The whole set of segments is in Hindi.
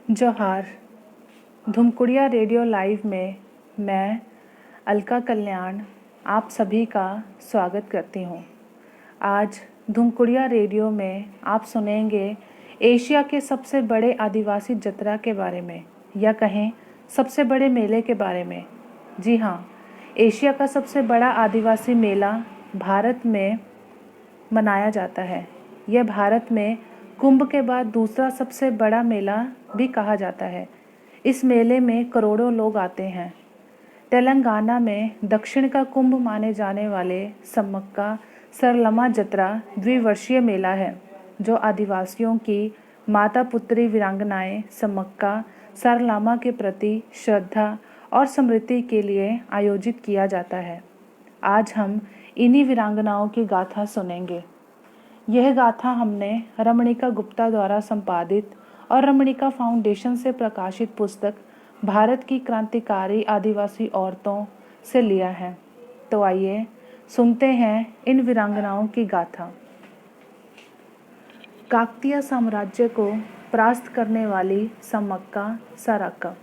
जोहार। धुमकुड़िया रेडियो लाइव में मैं अलका कल्याण आप सभी का स्वागत करती हूँ। आज धुमकुड़िया रेडियो में आप सुनेंगे एशिया के सबसे बड़े आदिवासी जत्रा के बारे में, या कहें सबसे बड़े मेले के बारे में। जी हाँ, एशिया का सबसे बड़ा आदिवासी मेला भारत में मनाया जाता है। यह भारत में कुंभ के बाद दूसरा सबसे बड़ा मेला भी कहा जाता है। इस मेले में करोड़ों लोग आते हैं। तेलंगाना में दक्षिण का कुंभ माने जाने वाले सम्मक्का सरलम्मा जत्रा द्विवर्षीय मेला है, जो आदिवासियों की माता पुत्री वीरांगनाएं सम्मक्का सरलम्मा के प्रति श्रद्धा और स्मृति के लिए आयोजित किया जाता है। आज हम इन्हीं वीरांगनाओं की गाथा सुनेंगे। यह गाथा हमने रमणिका गुप्ता द्वारा संपादित और रमणिका फाउंडेशन से प्रकाशित पुस्तक भारत की क्रांतिकारी आदिवासी औरतों से लिया है। तो आइए सुनते हैं इन वीरांगनाओं की गाथा। काकतीय साम्राज्य को परास्त करने वाली सम्मक्का सारक्का।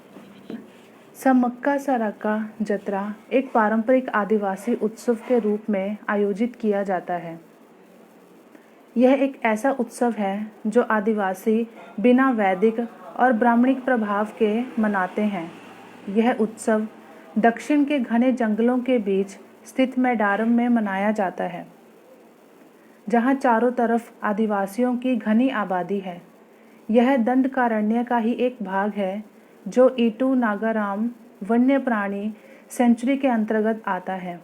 सम्मक्का सारक्का जत्रा एक पारंपरिक आदिवासी उत्सव के रूप में आयोजित किया जाता है। यह एक ऐसा उत्सव है जो आदिवासी बिना वैदिक और ब्राह्मणिक प्रभाव के मनाते हैं। यह उत्सव दक्षिण के घने जंगलों के बीच स्थित मेडारम में मनाया जाता है, जहां चारों तरफ आदिवासियों की घनी आबादी है। यह दंडकारण्य का ही एक भाग है, जो ईटू नागाराम वन्य प्राणी सेंचुरी के अंतर्गत आता है।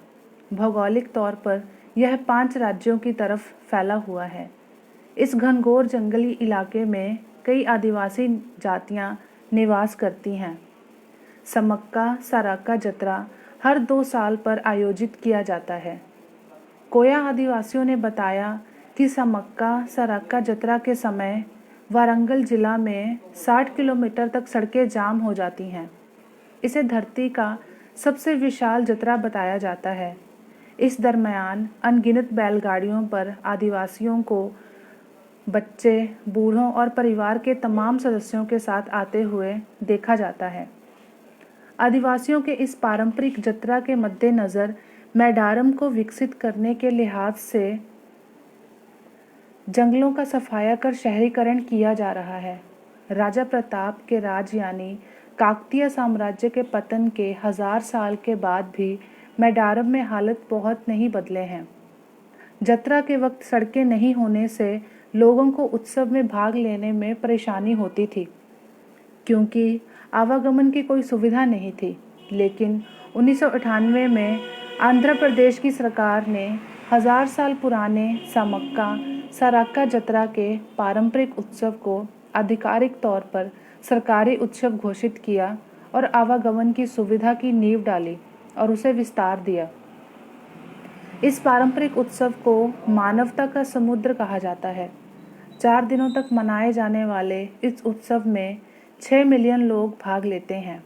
भौगोलिक तौर पर यह 5 राज्यों की तरफ फैला हुआ है। इस घनघोर जंगली इलाके में कई आदिवासी जातियां निवास करती हैं। सम्मक्का सारक्का जत्रा हर 2 साल पर आयोजित किया जाता है। कोया आदिवासियों ने बताया कि सम्मक्का सारक्का जत्रा के समय वारंगल जिला में 60 किलोमीटर तक सड़कें जाम हो जाती हैं। इसे धरती का सबसे विशाल जत्रा बताया जाता है। इस दरमियान अनगिनत बैलगाड़ियों पर आदिवासियों को बच्चे, बूढ़ों और परिवार के तमाम सदस्यों के साथ आते हुए देखा जाता है। आदिवासियों के इस पारंपरिक जत्रा के मद्देनज़र मेडारम को विकसित करने के लिहाज से जंगलों का सफाया कर शहरीकरण किया जा रहा है। राजा प्रताप के राज यानी काकतीय साम्राज्य के पतन के 1000 साल के बाद भी मेडारम में हालत बहुत नहीं बदले हैं। जत्रा के वक्त सड़कें नहीं होने से लोगों को उत्सव में भाग लेने में परेशानी होती थी, क्योंकि आवागमन की कोई सुविधा नहीं थी। लेकिन 1998 में आंध्र प्रदेश की सरकार ने 1000 साल पुराने सम्मक्का सारक्का जत्रा के पारंपरिक उत्सव को आधिकारिक तौर पर सरकारी उत्सव घोषित किया और आवागमन की सुविधा की नींव डाली और उसे विस्तार दिया। इस पारंपरिक उत्सव को मानवता का समुद्र कहा जाता है। 4 दिनों तक मनाए जाने वाले इस उत्सव में 6 मिलियन लोग भाग लेते हैं।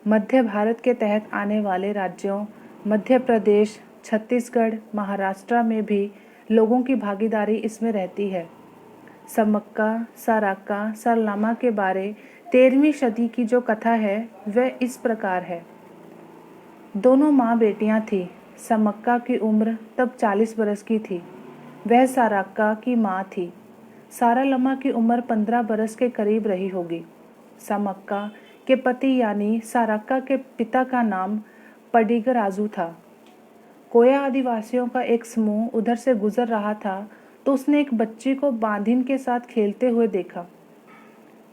मध्य भारत के तहत आने वाले राज्यों मध्य प्रदेश, छत्तीसगढ़, महाराष्ट्र में भी लोगों की भागीदारी इसमें रहती है। सम्मक्का सारक्का सरलम्मा के बारे 13वीं सदी की जो कथा है वह इस प्रकार है। दोनों माँ बेटियाँ थीं। सम्मक्का की उम्र तब 40 बरस की थी। वह सारक्का की माँ थी। सरलम्मा की उम्र 15 बरस के करीब रही होगी। सम्मक्का के पति यानी सारक्का के पिता का नाम पडिगराजू था। कोया आदिवासियों का एक समूह उधर से गुजर रहा था तो उसने एक बच्ची को बांधिन के साथ खेलते हुए देखा।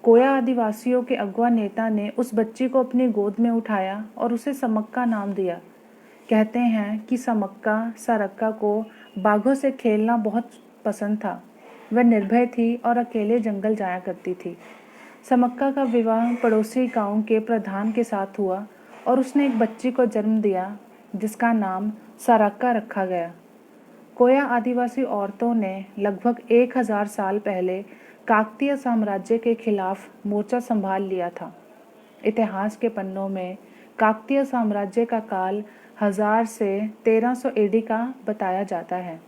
कोया आदिवासियों के अगवा नेता ने उस बच्ची को अपनी गोद में उठाया और उसे सम्मक्का नाम दिया। कहते हैं कि सम्मक्का सारक्का को बाघों से खेलना बहुत पसंद था। वह निर्भय थी और अकेले जंगल जाया करती थी। सम्मक्का का विवाह पड़ोसी गांव के प्रधान के साथ हुआ और उसने एक बच्ची को जन्म दिया, जिसका नाम सारक्का रखा गया। कोया आदिवासी औरतों ने लगभग 1000 साल पहले काकतीय साम्राज्य के खिलाफ मोर्चा संभाल लिया था। इतिहास के पन्नों में काकतीय साम्राज्य का काल 1000 से 1300 एडी का बताया जाता है।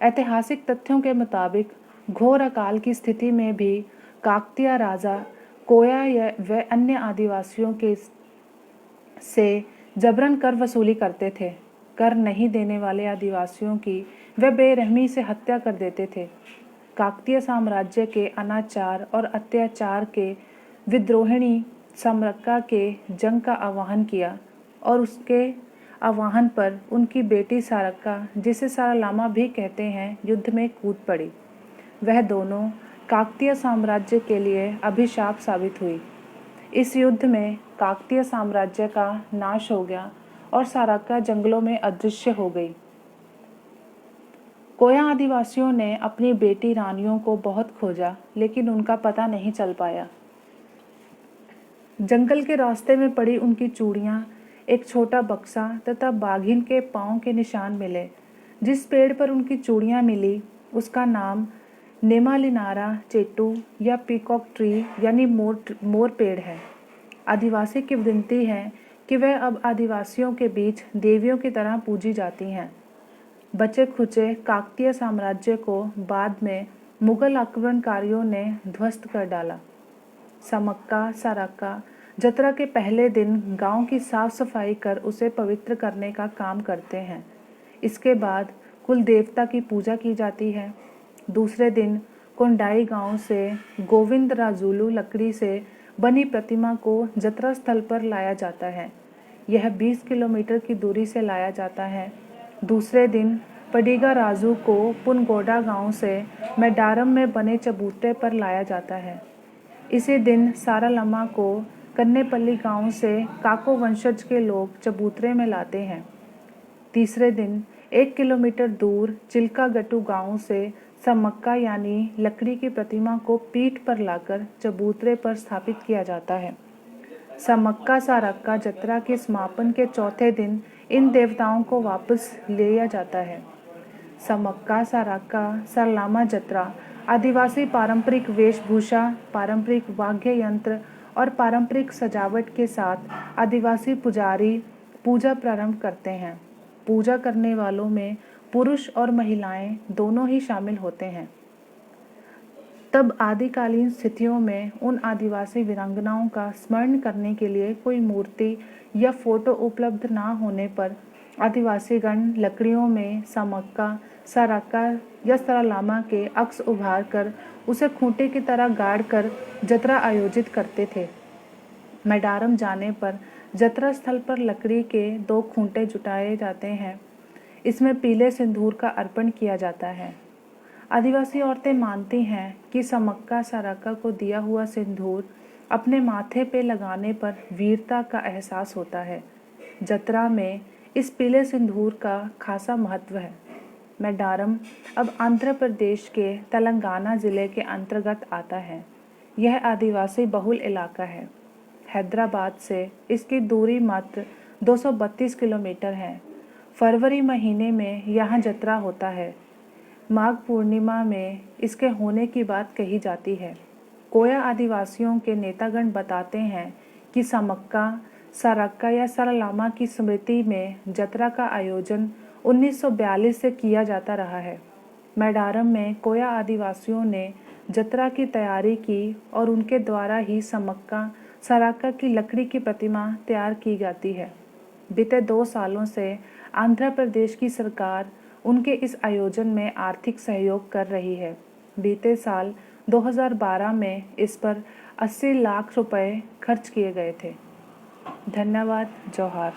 ऐतिहासिक तथ्यों के मुताबिक घोर अकाल की स्थिति में भी काकतीय राजा कोया व अन्य आदिवासियों के से जबरन कर वसूली करते थे। कर नहीं देने वाले आदिवासियों की वे बेरहमी से हत्या कर देते थे। काकतीय साम्राज्य के अनाचार और अत्याचार के विद्रोहिणी समक्का के जंग का आह्वान किया और उसके आह्वान पर उनकी बेटी सारक्का, जिसे सारालामा भी कहते हैं, युद्ध में कूद पड़ी। वह दोनों काकतीय साम्राज्य के लिए अभिशाप साबित हुई। इस युद्ध में काकतीय साम्राज्य का नाश हो गया और सारक्का जंगलों में अदृश्य हो गई। कोया आदिवासियों ने अपनी बेटी रानियों को बहुत खोजा, लेकिन उनका पता नहीं चल पाया। जंगल के रास्ते में पड़ी उनकी चूड़ियाँ, एक छोटा बक्सा तथा बाघिन के पाँव के निशान मिले। जिस पेड़ पर उनकी चूड़ियाँ मिली उसका नाम नेमालिनारा चेट्टू या पीकॉक ट्री यानी मोर पेड़ है। आदिवासी की विनती है कि वह अब आदिवासियों के बीच देवियों की तरह पूजी जाती हैं। बचे खुचे काकतीय साम्राज्य को बाद में मुगल आक्रमणकारियों ने ध्वस्त कर डाला। समक्का सारक्का जतरा के पहले दिन गांव की साफ सफाई कर उसे पवित्र करने का काम करते हैं। इसके बाद कुल देवता की पूजा की जाती है। दूसरे दिन कोंडाई गांव से गोविंद राजुलू लकड़ी से बनी प्रतिमा को जतरा स्थल पर लाया जाता है। यह 20 किलोमीटर की दूरी से लाया जाता है। दूसरे दिन पडिगा राजू को पुनगोडा गांव से मेडारम में बने चबूतरे पर लाया जाता है। इसी दिन सारालामा को कन्नेपल्ली गांव से काको वंशज के लोग चबूतरे में लाते हैं। तीसरे दिन 1 किलोमीटर दूर चिल्कागट्टू गांव से समक्का यानी लकड़ी की प्रतिमा को पीठ पर लाकर चबूतरे पर स्थापित किया जाता है। समक्का सारक्का जतरा के समापन के चौथे दिन इन देवताओं को वापस लिया जाता है। समक्का सारक्का सारालामा जतरा आदिवासी पारंपरिक वेशभूषा, पारंपरिक वाद्य यंत्र और पारंपरिक सजावट के साथ आदिवासी पुजारी पूजा प्रारंभ करते हैं। पूजा करने वालों में पुरुष और महिलाएं दोनों ही शामिल होते हैं। तब आदिकालीन स्थितियों में उन आदिवासी वीरांगनाओं का स्मरण करने के लिए कोई मूर्ति या फोटो उपलब्ध ना होने पर आदिवासीगण लकड़ियों में समक्का सारक्का या सारालामा के अक्स उभार कर उसे खूंटे की तरह गाड़ कर जतरा आयोजित करते थे। मेडारम जाने पर जतरा स्थल पर लकड़ी के 2 खूंटे जुटाए जाते हैं। इसमें पीले सिंदूर का अर्पण किया जाता है। आदिवासी औरतें मानती हैं कि समक्का सारक्का को दिया हुआ सिंदूर अपने माथे पे लगाने पर वीरता का एहसास होता है। जतरा में इस पीले सिंदूर का खासा महत्व है। मेडारम अब आंध्र प्रदेश के तेलंगाना ज़िले के अंतर्गत आता है। यह आदिवासी बहुल इलाका है। हैदराबाद से इसकी दूरी मात्र 232 किलोमीटर है। फरवरी महीने में यहाँ जतरा होता है। माघ पूर्णिमा में इसके होने की बात कही जाती है। कोया आदिवासियों के नेतागण बताते हैं कि समक्का सारक्का या सारालामा की स्मृति में जतरा का आयोजन 1942 से किया जाता रहा है। मेडारम में कोया आदिवासियों ने जतरा की तैयारी की और उनके द्वारा ही समक्का सारक्का की लकड़ी की प्रतिमा तैयार की जाती है। बीते 2 सालों से आंध्र प्रदेश की सरकार उनके इस आयोजन में आर्थिक सहयोग कर रही है। बीते साल 2012 में इस पर 80 लाख रुपए खर्च किए गए थे। धन्यवाद। जोहार।